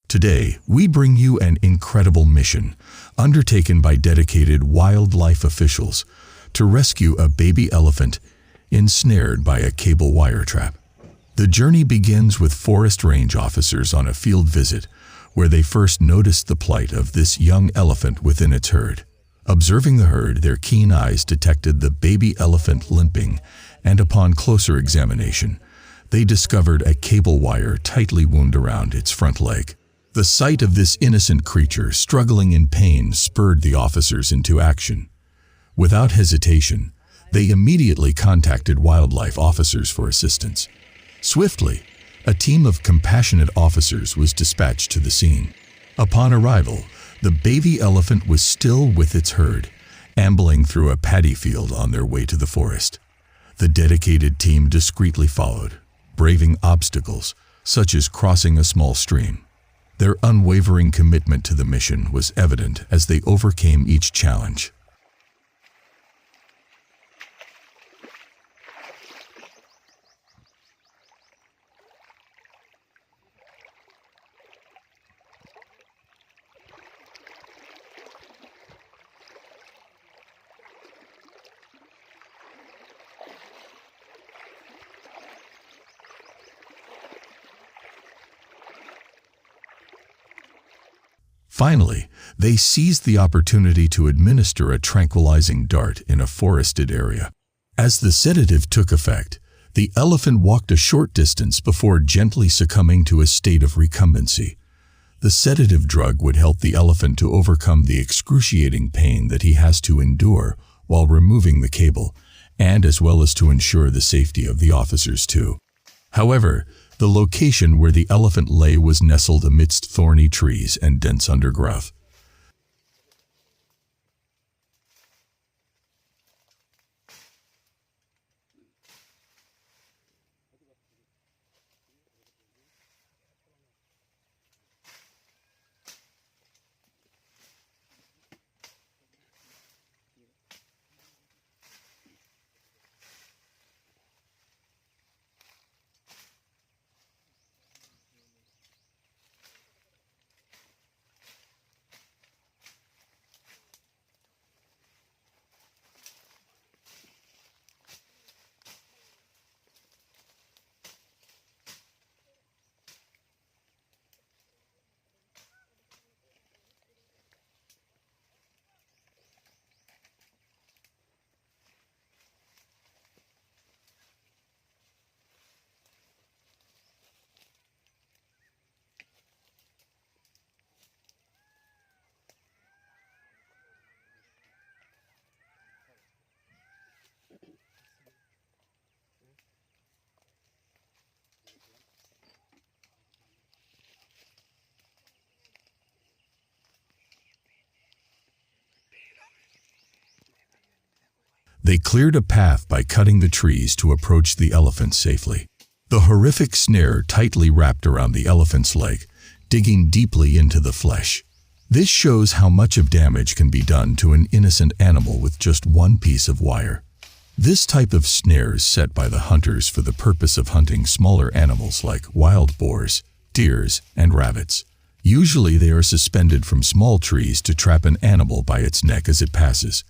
Today, we bring you an incredible mission, undertaken by dedicated wildlife officials, to rescue a baby elephant ensnared by a cable wire trap. The journey begins with forest range officers on a field visit, where they first noticed the plight of this young elephant within its herd. Observing the herd, their keen eyes detected the baby elephant limping, and upon closer examination, they discovered a cable wire tightly wound around its front leg. The sight of this innocent creature struggling in pain spurred the officers into action. Without hesitation, they immediately contacted wildlife officers for assistance. Swiftly, a team of compassionate officers was dispatched to the scene. Upon arrival, the baby elephant was still with its herd, ambling through a paddy field on their way to the forest. The dedicated team discreetly followed, braving obstacles such as crossing a small stream. Their unwavering commitment to the mission was evident as they overcame each challenge. Finally, they seized the opportunity to administer a tranquilizing dart in a forested area. As the sedative took effect, the elephant walked a short distance before gently succumbing to a state of recumbency. The sedative drug would help the elephant to overcome the excruciating pain that he has to endure while removing the cable, and as well as to ensure the safety of the officers too. However, the location where the elephant lay was nestled amidst thorny trees and dense undergrowth. They cleared a path by cutting the trees to approach the elephant safely. The horrific snare tightly wrapped around the elephant's leg, digging deeply into the flesh. This shows how much of damage can be done to an innocent animal with just one piece of wire. This type of snare is set by the hunters for the purpose of hunting smaller animals like wild boars, deers, and rabbits. Usually they are suspended from small trees to trap an animal by its neck as it passes.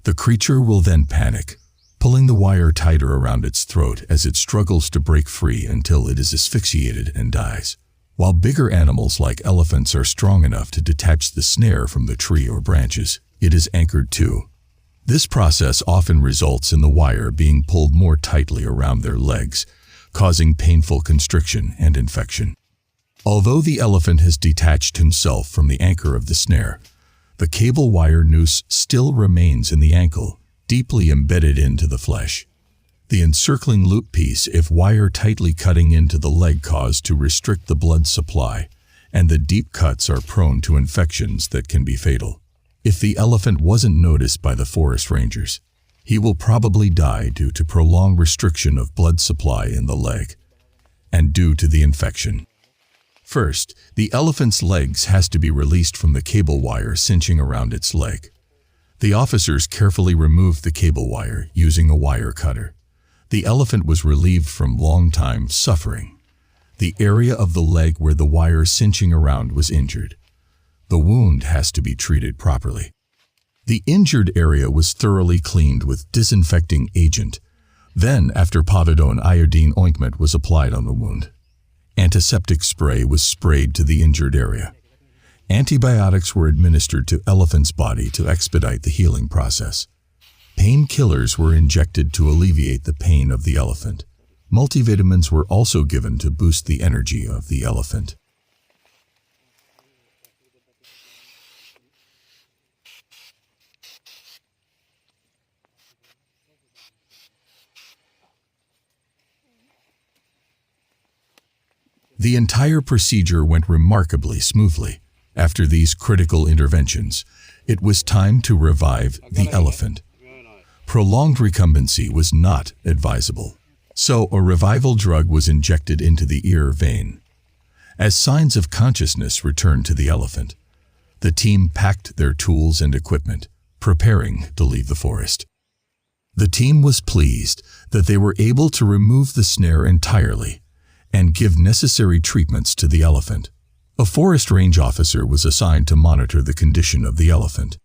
The creature will then panic, pulling the wire tighter around its throat as it struggles to break free until it is asphyxiated and dies. While bigger animals like elephants are strong enough to detach the snare from the tree or branches, it is anchored too. This process often results in the wire being pulled more tightly around their legs, causing painful constriction and infection. Although the elephant has detached himself from the anchor of the snare, the cable wire noose still remains in the ankle, deeply embedded into the flesh. The encircling loop piece, if wire tightly cutting into the leg, caused to restrict the blood supply, and the deep cuts are prone to infections that can be fatal. If the elephant wasn't noticed by the forest rangers, he will probably die due to prolonged restriction of blood supply in the leg, and due to the infection. First, the elephant's legs has to be released from the cable wire cinching around its leg. The officers carefully removed the cable wire using a wire cutter. The elephant was relieved from long time suffering. The area of the leg where the wire cinching around was injured. The wound has to be treated properly. The injured area was thoroughly cleaned with disinfecting agent. Then, after povidone iodine ointment was applied on the wound, antiseptic spray was sprayed to the injured area. Antibiotics were administered to elephant's body to expedite the healing process. Painkillers were injected to alleviate the pain of the elephant. Multivitamins were also given to boost the energy of the elephant. The entire procedure went remarkably smoothly. After these critical interventions, it was time to revive the elephant. Prolonged recumbency was not advisable, so a revival drug was injected into the ear vein. As signs of consciousness returned to the elephant, the team packed their tools and equipment, preparing to leave the forest. The team was pleased that they were able to remove the snare entirely and give necessary treatments to the elephant. A forest range officer was assigned to monitor the condition of the elephant.